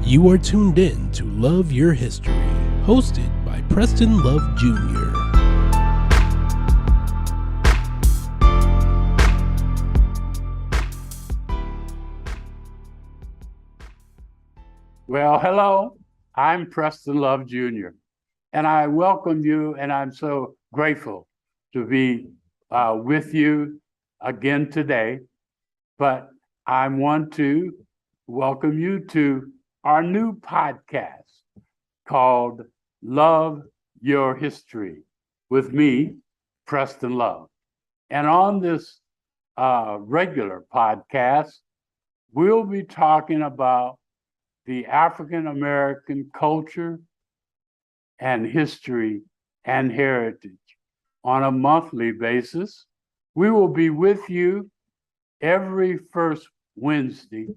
You are tuned in to Love Your History, hosted by Preston Love Jr. Well, hello, I'm Preston Love Jr., and I welcome you, and I'm so grateful to be with you again today. But I want to welcome you to our new podcast called Love Your History with me, Preston Love. And on this regular podcast, we'll be talking about the African American culture and history and heritage. On a monthly basis, we will be with you every first Wednesday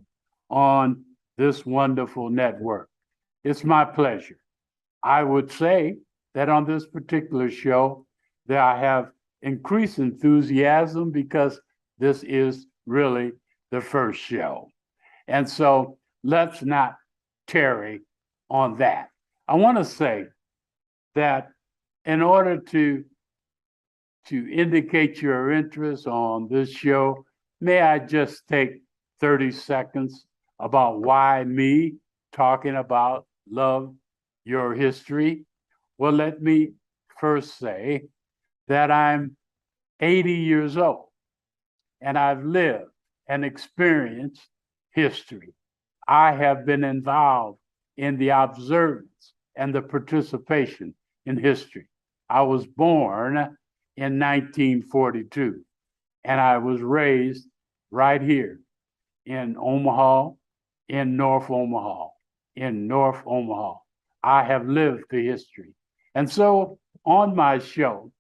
on this wonderful network. It's my pleasure. I would say that on this particular show, that I have increased enthusiasm because this is really the first show. And so let's not tarry on that. I want to say that in order to indicate your interest on this show, may I just take 30 seconds about why me talking about Love Your History? Well, let me first say that I'm 80 years old and I've lived and experienced history. I have been involved in the observance and the participation in history. I was born in 1942, and I was raised right here in Omaha, in North Omaha. I have lived the history. And so on my show,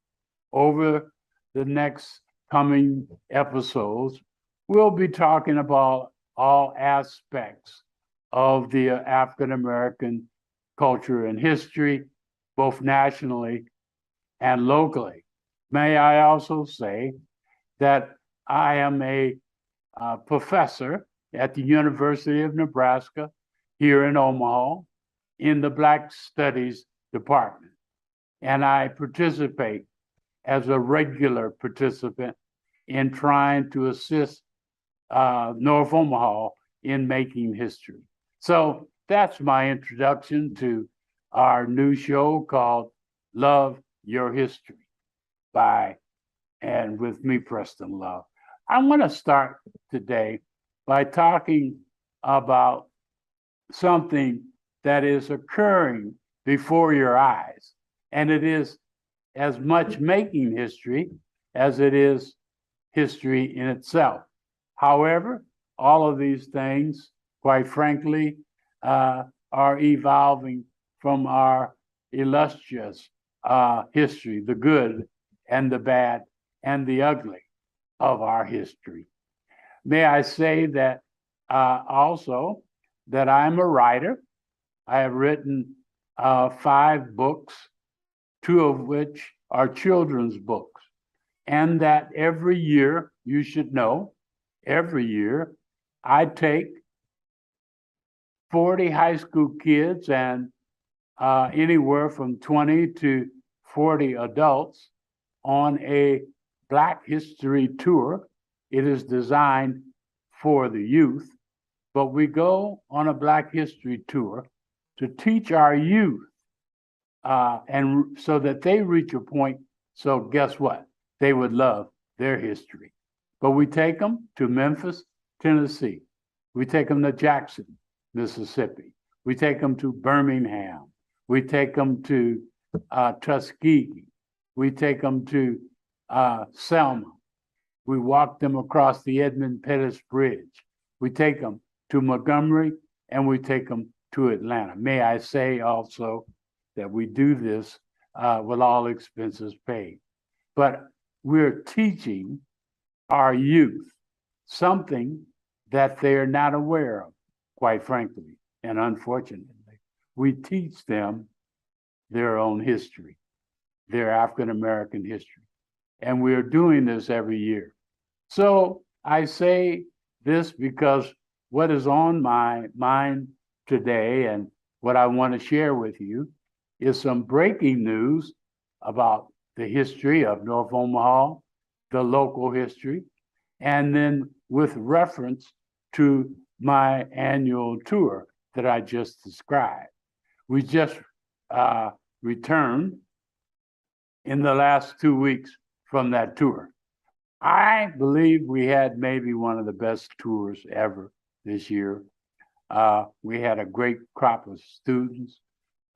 over the next coming episodes, we'll be talking about all aspects of the African American culture and history, both nationally and locally. May I also say that I am a professor at the University of Nebraska here in Omaha in the Black Studies Department. And I participate as a regular participant in trying to assist North Omaha in making history. So that's my introduction to our new show called Love Your History and with me, Preston Love. I want to start today by talking about something that is occurring before your eyes. And it is as much making history as it is history in itself. However, all of these things, quite frankly, are evolving from our illustrious history, the good and the bad and the ugly of our history. May I say that also that I'm a writer. I have written 5 books, 2 of which are children's books, and that every year, you should know, every year, I take 40 high school kids and anywhere from 20 to 40 adults on a Black History tour. It is designed for the youth, but we go on a Black History tour to teach our youth and so that they reach a point, so guess what? They would love their history. But we take them to Memphis, Tennessee. We take them to Jackson, Mississippi. We take them to Birmingham. We take them to Tuskegee. We take them to Selma. We walk them across the Edmund Pettus Bridge. We take them to Montgomery, and we take them to Atlanta. May I say also that we do this with all expenses paid. But we're teaching our youth something that they're not aware of, quite frankly, and unfortunately. We teach them their own history, their African American history. And we're doing this every year. So I say this because what is on my mind today, and what I want to share with you is some breaking news about the history of North Omaha, the local history, and then with reference to my annual tour that I just described. We just returned in the last 2 weeks from that tour. I believe we had maybe one of the best tours ever this year. We had a great crop of students.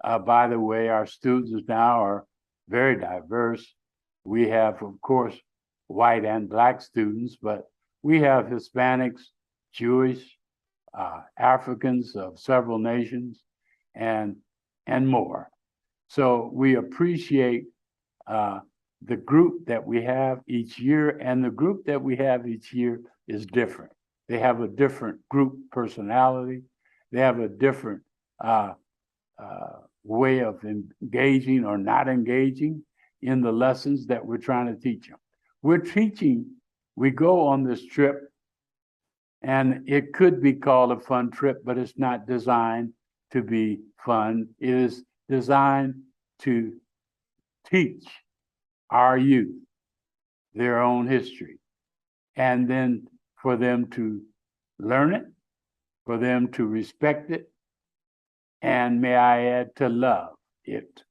By the way, our students now are very diverse. We have, of course, white and black students, but we have Hispanics, Jewish, Africans of several nations, and more. So we appreciate the group that we have each year, and the group that we have each year is different. They have a different group personality. They have a different way of engaging or not engaging in the lessons that we're trying to teach them. We go on this trip, and it could be called a fun trip, but it's not designed to be fun. It is designed to teach our youth their own history, and then for them to learn it, for them to respect it, and may I add, to love it,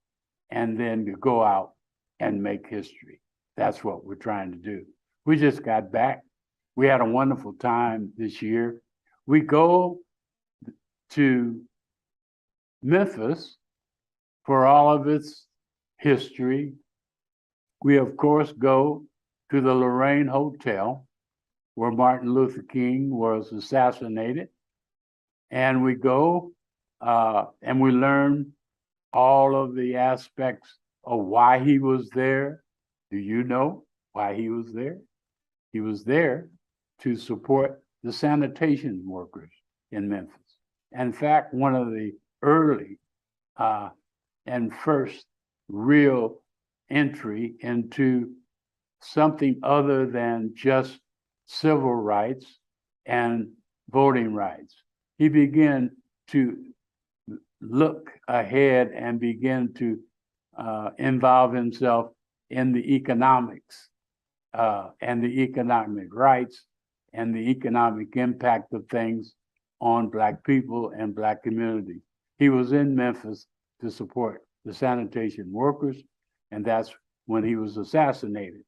and then to go out and make history. That's what we're trying to do. We just got back. We had a wonderful time this year. We go to Memphis for all of its history. We, of course, go to the Lorraine Hotel where Martin Luther King was assassinated. And we go and we learn all of the aspects of why he was there. Do you know why he was there? He was there to support the sanitation workers in Memphis. In fact, one of the early and first real entry into something other than just civil rights and voting rights. He began to look ahead and begin to involve himself in the economics and the economic rights and the economic impact of things on Black people and Black communities. He was in Memphis to support the sanitation workers, and that's when he was assassinated.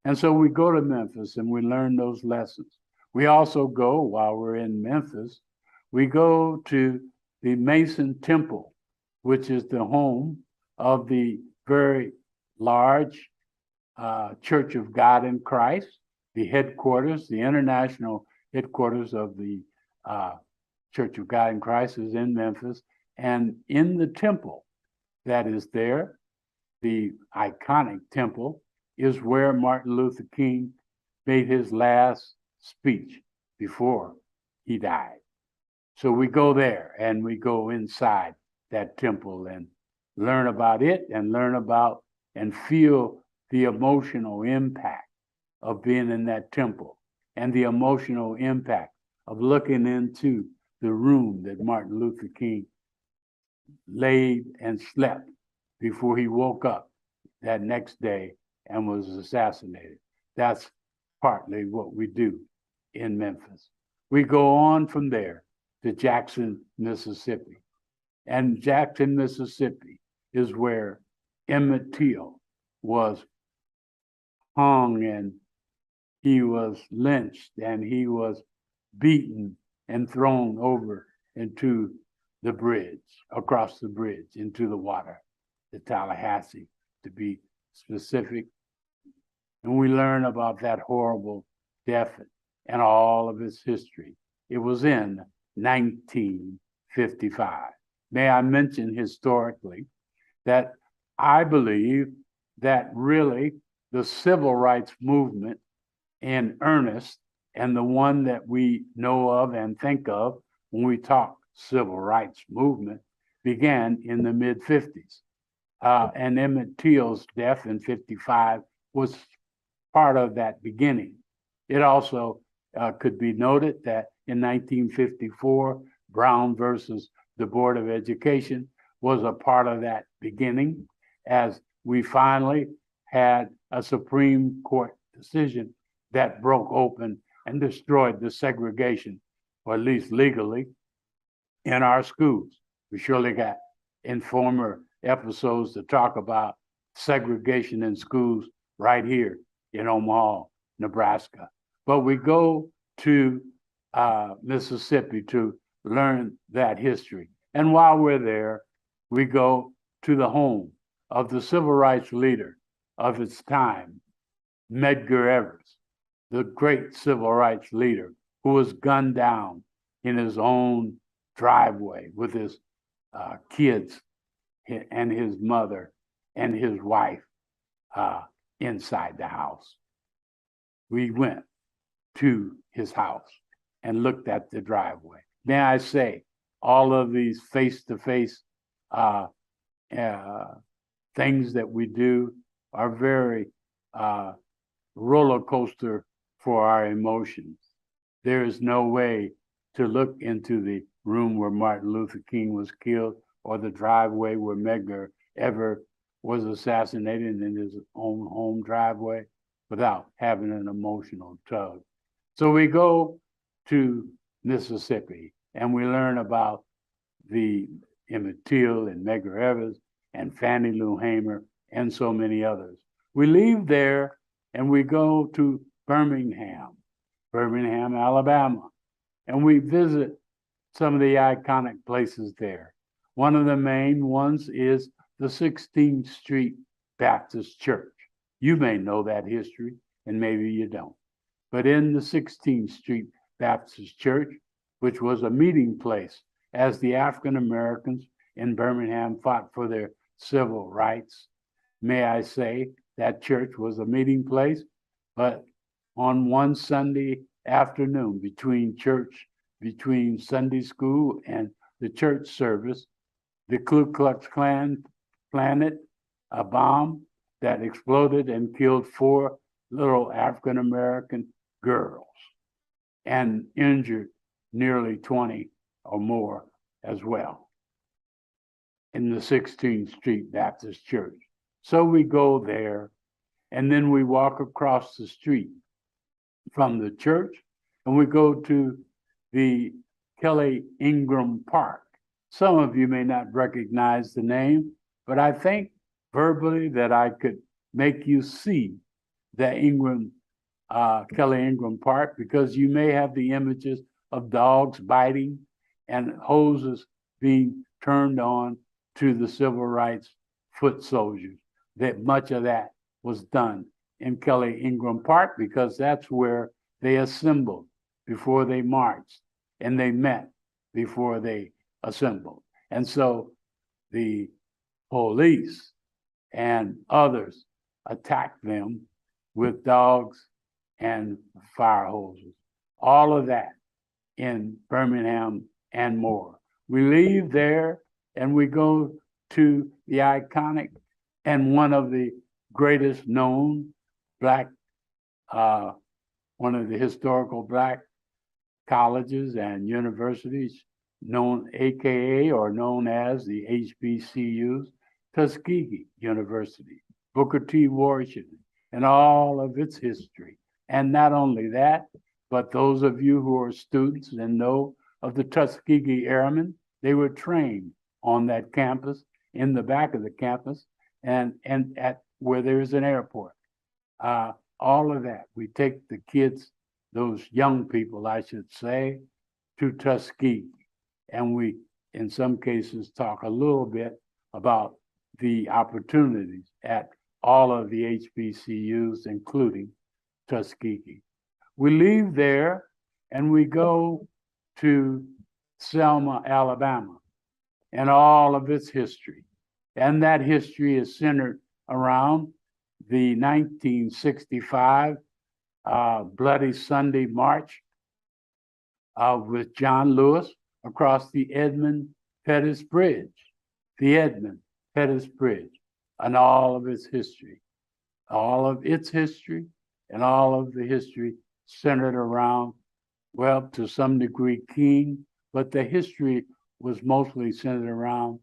And so we go to Memphis and we learn those lessons. We also go, while we're in Memphis, we go to the Mason Temple, which is the home of the very large Church of God in Christ, the headquarters, the international headquarters of the Church of God in Christ is in Memphis. And in the temple that is there, the iconic temple, is where Martin Luther King made his last speech before he died. So we go there and we go inside that temple and learn about it and learn about and feel the emotional impact of being in that temple and the emotional impact of looking into the room that Martin Luther King laid and slept before he woke up that next day and was assassinated. That's partly what we do in Memphis. We go on from there to Jackson, Mississippi. And Jackson, Mississippi is where Emmett Till was hung and he was lynched and he was beaten and thrown over into the bridge, across the bridge, into the water, the Tallahassee, to be specific. And we learn about that horrible death and all of its history. It was in 1955. May I mention historically that I believe that really the civil rights movement in earnest, and the one that we know of and think of when we talk civil rights movement, began in the mid-50s. And Emmett Till's death in 55 was part of that beginning. It also could be noted that in 1954, Brown versus the Board of Education was a part of that beginning, as we finally had a Supreme Court decision that broke open and destroyed the segregation, or at least legally, in our schools. We surely got in former episodes to talk about segregation in schools right here in Omaha, Nebraska. But we go to Mississippi to learn that history. And while we're there, we go to the home of the civil rights leader of its time, Medgar Evers, the great civil rights leader who was gunned down in his own driveway with his kids and his mother and his wife inside the house. We went to his house and looked at the driveway. May I say, all of these face-to-face things that we do are very roller coaster for our emotions. There is no way to look into the room where Martin Luther King was killed or the driveway where Medgar Evers was assassinated in his own home driveway without having an emotional tug. So we go to Mississippi and we learn about the Emmett Till and Medgar Evers and Fannie Lou Hamer and so many others. We leave there and we go to Birmingham, Alabama, and we visit some of the iconic places there. One of the main ones is the 16th Street Baptist Church. You may know that history, and maybe you don't. But in the 16th Street Baptist Church, which was a meeting place as the African Americans in Birmingham fought for their civil rights, may I say that church was a meeting place, but on one Sunday afternoon between Sunday school and the church service, the Ku Klux Klan planted a bomb that exploded and killed 4 little African American girls and injured nearly 20 or more as well in the 16th Street Baptist Church. So we go there and then we walk across the street from the church and we go to the Kelly Ingram Park. Some of you may not recognize the name, but I think verbally that I could make you see the Kelly Ingram Park, because you may have the images of dogs biting and hoses being turned on to the civil rights foot soldiers. That much of that was done in Kelly Ingram Park because that's where they assembled before they marched and they met before they assembled. And so the police and others attacked them with dogs and fire hoses. All of that in Birmingham and more. We leave there and we go to the iconic and one of the greatest known Black, one of the historical Black colleges and universities known AKA or known as the HBCUs, Tuskegee University, Booker T. Washington, and all of its history. And not only that, but those of you who are students and know of the Tuskegee Airmen, they were trained on that campus, in the back of the campus, and at where there's an airport. All of that, we take the kids, those young people, I should say, to Tuskegee. And we, in some cases, talk a little bit about the opportunities at all of the HBCUs, including Tuskegee. We leave there and we go to Selma, Alabama, and all of its history. And that history is centered around the 1965 Bloody Sunday March with John Lewis across the Edmund Pettus Bridge, and all of its history. All of its history and all of the history centered around, well, to some degree, King, but the history was mostly centered around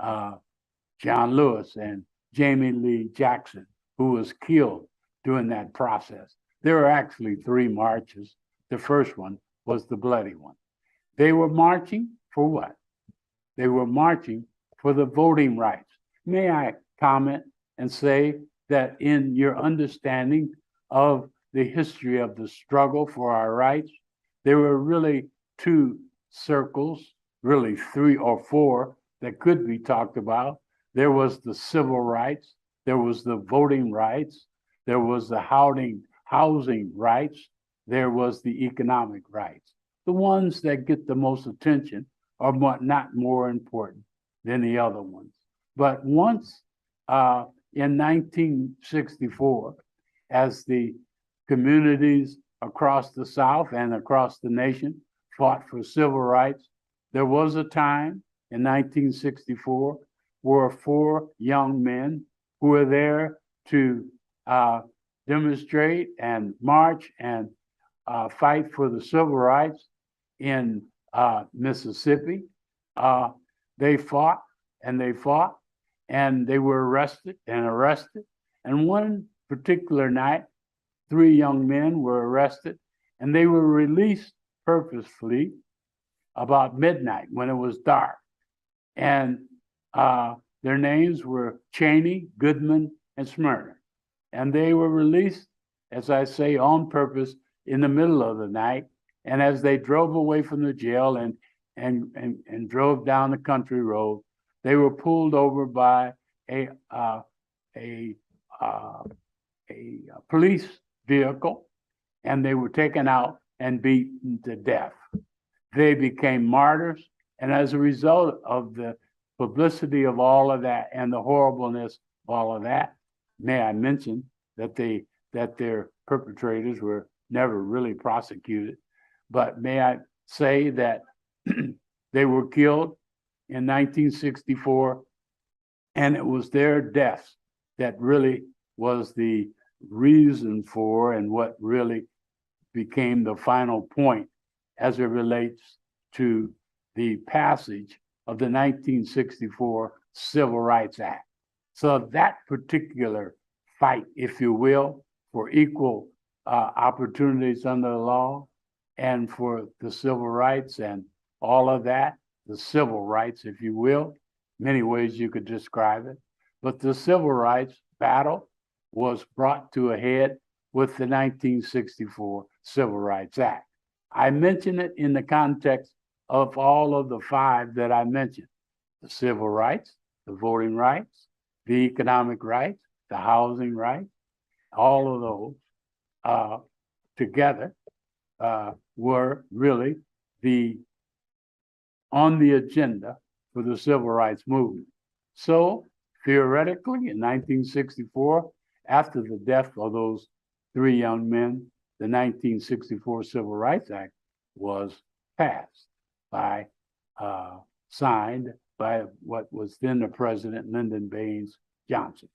John Lewis and Jamie Lee Jackson, who was killed during that process. There were actually 3 marches. The first one was the bloody one. They were marching for what? They were marching for the voting rights. May I comment and say that in your understanding of the history of the struggle for our rights, there were really 2 circles, really 3 or 4 that could be talked about. There was the civil rights, there was the voting rights, there was the housing rights, there was the economic rights. The ones that get the most attention are not more important than the other ones. But once in 1964, as the communities across the South and across the nation fought for civil rights, there was a time in 1964 where 4 young men who were there to demonstrate and march and fight for the civil rights in Mississippi. They fought and they fought, and they were arrested. And one particular night, 3 young men were arrested, and they were released purposefully about midnight when it was dark. And their names were Cheney, Goodman, and Smyrna. And they were released, as I say, on purpose in the middle of the night. And as they drove away from the jail and drove down the country road, they were pulled over by a police vehicle, and they were taken out and beaten to death. They became martyrs, and as a result of the publicity of all of that and the horribleness of all of that, may I mention that their perpetrators were never really prosecuted. But may I say that they were killed in 1964, and it was their deaths that really was the reason for and what really became the final point as it relates to the passage of the 1964 Civil Rights Act. So that particular fight, if you will, for equal opportunities under the law and for the civil rights and all of that, the civil rights, if you will, many ways you could describe it. But the civil rights battle was brought to a head with the 1964 Civil Rights Act. I mention it in the context of all of the 5 that I mentioned: the civil rights, the voting rights, the economic rights, the housing rights. All of those together were really on the agenda for the civil rights movement. So theoretically, in 1964, after the death of those 3 young men, the 1964 Civil Rights Act was passed by, signed by what was then the president, Lyndon Baines Johnson.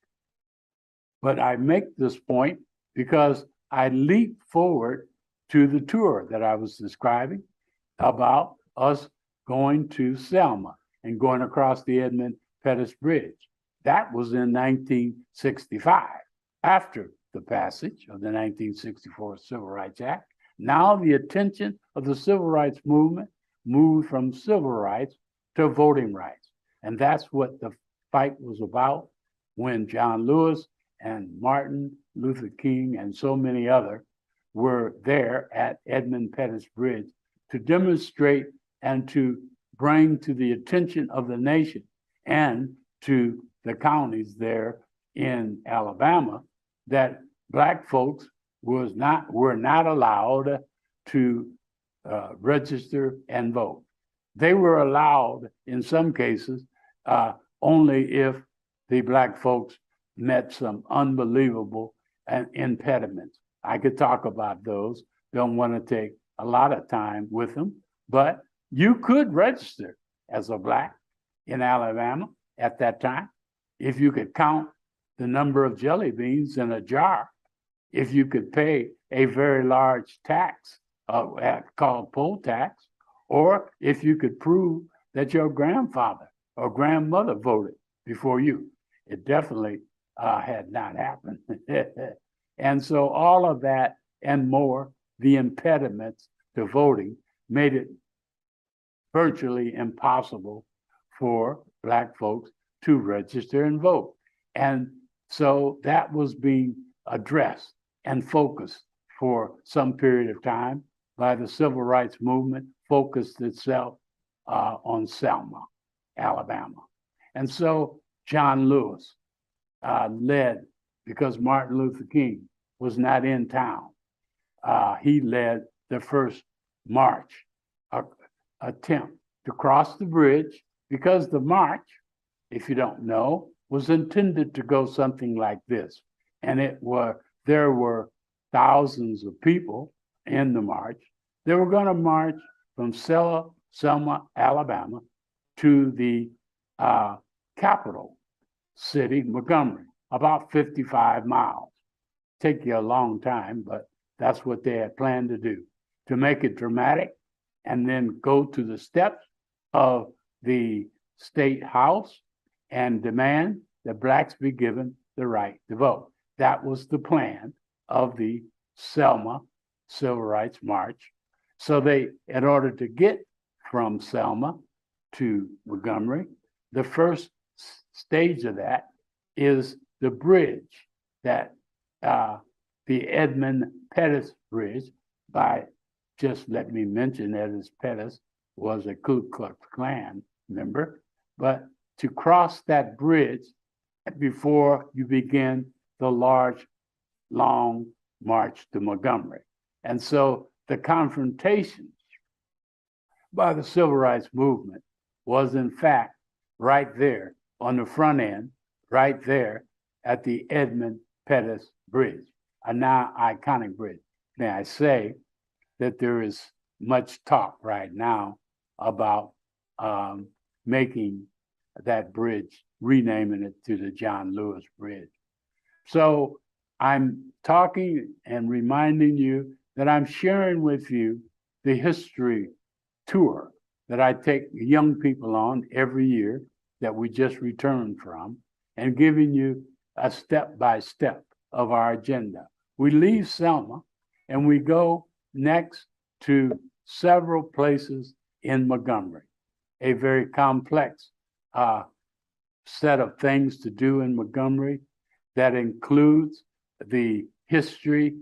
But I make this point because I leap forward to the tour that I was describing about us going to Selma and going across the Edmund Pettus Bridge. That was in 1965, after the passage of the 1964 Civil Rights Act. Now the attention of the civil rights movement moved from civil rights to voting rights. And that's what the fight was about when John Lewis and Martin Luther King and so many others were there at Edmund Pettus Bridge to demonstrate and to bring to the attention of the nation and to the counties there in Alabama that Black folks were not allowed to register and vote. They were allowed, in some cases, only if the Black folks met some unbelievable impediments. I could talk about those. Don't want to take a lot of time with them, but you could register as a Black in Alabama at that time if you could count the number of jelly beans in a jar, if you could pay a very large tax called poll tax, or if you could prove that your grandfather or grandmother voted before you. It definitely had not happened. And so all of that and more, the impediments to voting made it virtually impossible for Black folks to register and vote. And so that was being addressed and focused for some period of time by the civil rights movement, focused itself on Selma, Alabama. And so John Lewis led, because Martin Luther King was not in town, he led the first march attempt to cross the bridge, because the march, if you don't know, was intended to go something like this. And there were thousands of people in the march. They were going to march from Selma, Alabama, to the capital city, Montgomery, about 55 miles. Take you a long time, but that's what they had planned to do, to make it dramatic, and then go to the steps of the state house and demand that Blacks be given the right to vote. That was the plan of the Selma Civil Rights March. So in order to get from Selma to Montgomery, the first stage of that is the bridge, that the Edmund Pettus Bridge, just let me mention that as Pettus was a Ku Klux Klan member, but to cross that bridge before you begin the large, long march to Montgomery. And so the confrontation by the civil rights movement was in fact right there on the front end, right there at the Edmund Pettus Bridge, a now iconic bridge. May I say that there is much talk right now about making that bridge, renaming it to the John Lewis Bridge. So I'm talking and reminding you that I'm sharing with you the history tour that I take young people on every year that we just returned from, and giving you a step-by-step of our agenda. We leave Selma and we go next to several places in Montgomery, a very complex set of things to do in Montgomery that includes the history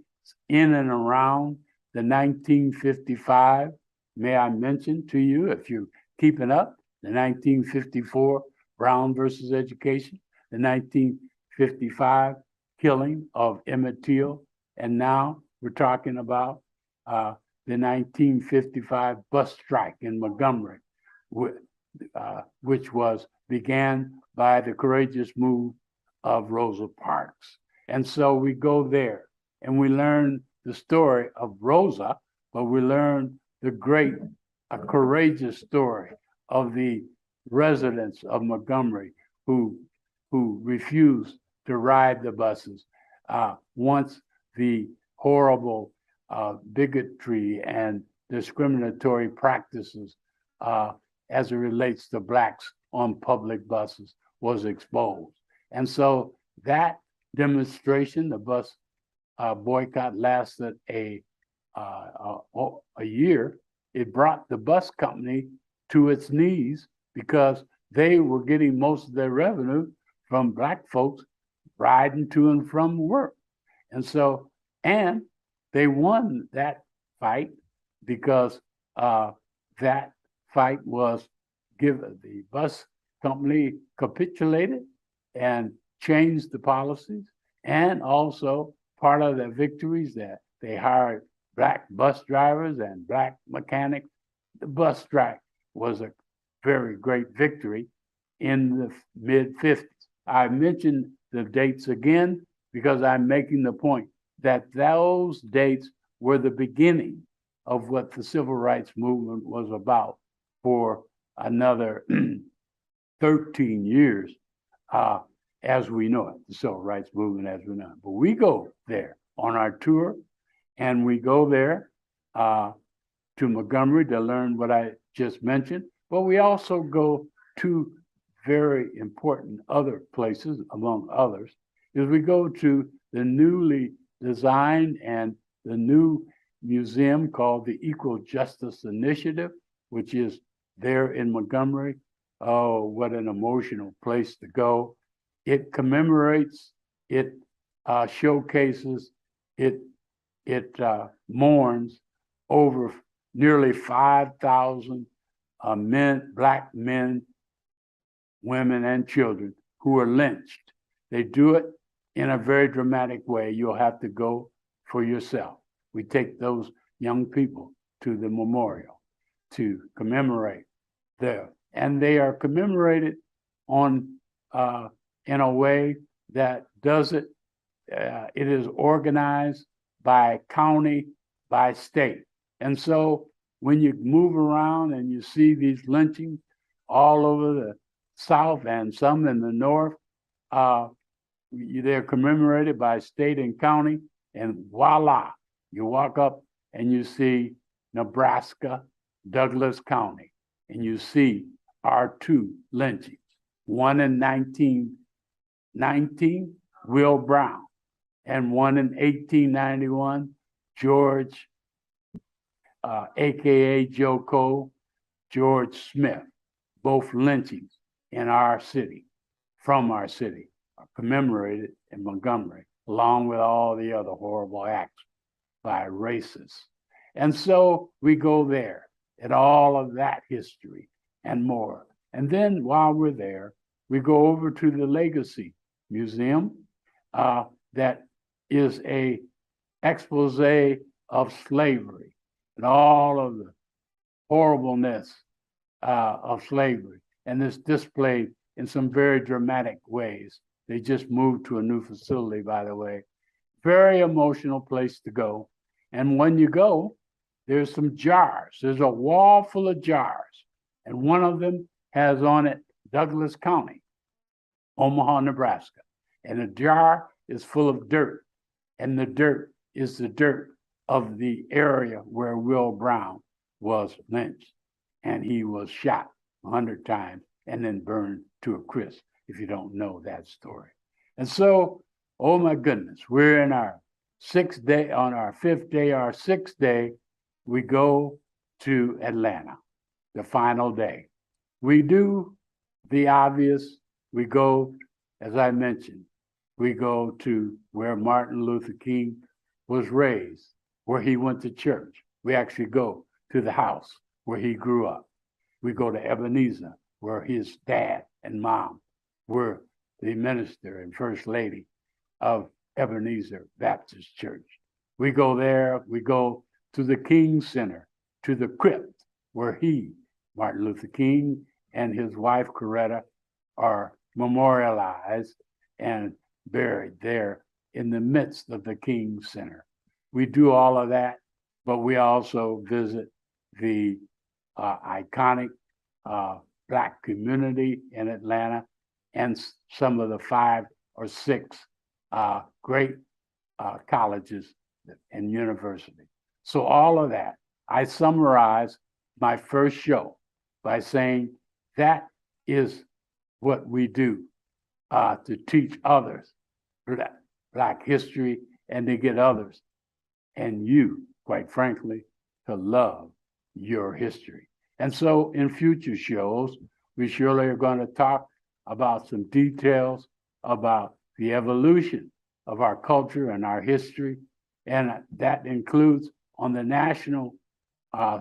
in and around the 1955, may I mention to you, if you're keeping up, the 1954 Brown versus Education, the 1955 killing of Emmett Till, and now we're talking about the 1955 bus strike in Montgomery, which began by the courageous move of Rosa Parks. And so we go there and we learn the story of Rosa, but we learn the great, courageous story of the residents of Montgomery who refused to ride the buses once the horrible bigotry and discriminatory practices as it relates to Blacks on public buses was exposed. And so that demonstration, the bus boycott, lasted a year. It brought the bus company to its knees because they were getting most of their revenue from Black folks riding to and from work. And they won that fight because that fight was the bus company capitulated and changed the policies. And also part of the victories that they hired Black bus drivers and Black mechanics. The bus strike was a very great victory in the mid-50s. I mentioned the dates again because I'm making the point that those dates were the beginning of what the civil rights movement was about for another 13 years as we know it, the civil rights movement as we know it. But we go there on our tour, and we go there to Montgomery to learn what I just mentioned. But we also go to very important other places, among others, is we go to the newly designed and the new museum called the Equal Justice Initiative, which is there in Montgomery. Oh, what an emotional place to go. It commemorates, it showcases, it mourns over nearly 5,000 Black men, women, and children who were lynched. They do it in a very dramatic way. You'll have to go for yourself. We take those young people to the memorial to commemorate there. And they are commemorated on in a way that does it. It is organized by county, by state. And so when you move around and you see these lynchings all over the South and some in the North, they're commemorated by state and county, and voila, you walk up and you see Nebraska, Douglas County, and you see our two lynchings. One in 1919, Will Brown, and one in 1891, George, AKA Joe Cole, George Smith, both lynchings in our city, from our city, are commemorated in Montgomery, along with all the other horrible acts by racists. And so we go there and all of that history and more. And then while we're there, we go over to the Legacy Museum that is a expose of slavery and all of the horribleness of slavery. And it's displayed in some very dramatic ways. They just moved to a new facility, by the way. Very emotional place to go. And when you go, there's some jars. There's a wall full of jars. And one of them has on it Douglas County, Omaha, Nebraska. And the jar is full of dirt. And the dirt is the dirt of the area where Will Brown was lynched. And he was shot 100 times and then burned to a crisp, if you don't know that story. And so, oh my goodness, we're in our sixth day, on our fifth day, our sixth day, we go to Atlanta, the final day. We do the obvious. We go, as I mentioned, we go to where Martin Luther King was raised, where he went to church. We actually go to the house where he grew up. We go to Ebenezer, where his dad and mom were the minister and first lady of Ebenezer Baptist Church. We go there, we go to the King Center, to the crypt where he, Martin Luther King, and his wife Coretta are memorialized and buried there in the midst of the King Center. We do all of that, but we also visit the iconic Black community in Atlanta and some of the 5 or 6 great colleges and universities. So all of that, I summarize my first show by saying that is what we do to teach others Black history and to get others and you, quite frankly, to love your history. And so in future shows, we surely are going to talk about some details about the evolution of our culture and our history. And that includes on the national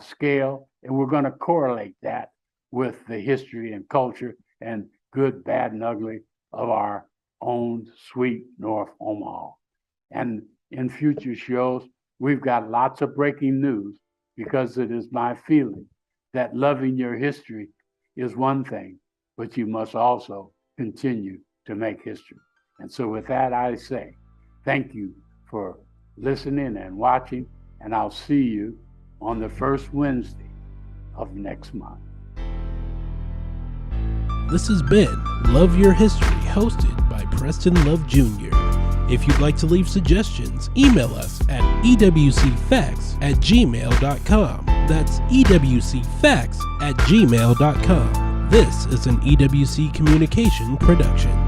scale. And we're going to correlate that with the history and culture and good, bad, and ugly of our own sweet North Omaha. And in future shows, we've got lots of breaking news because it is my feeling that loving your history is one thing, but you must also continue to make history. And so with that, I say thank you for listening and watching, and I'll see you on the first Wednesday of next month. This has been Love Your History, hosted by Preston Love Jr. If you'd like to leave suggestions, email us at ewcfacts@gmail.com. That's ewcfacts@gmail.com. This is an EWC Communication production.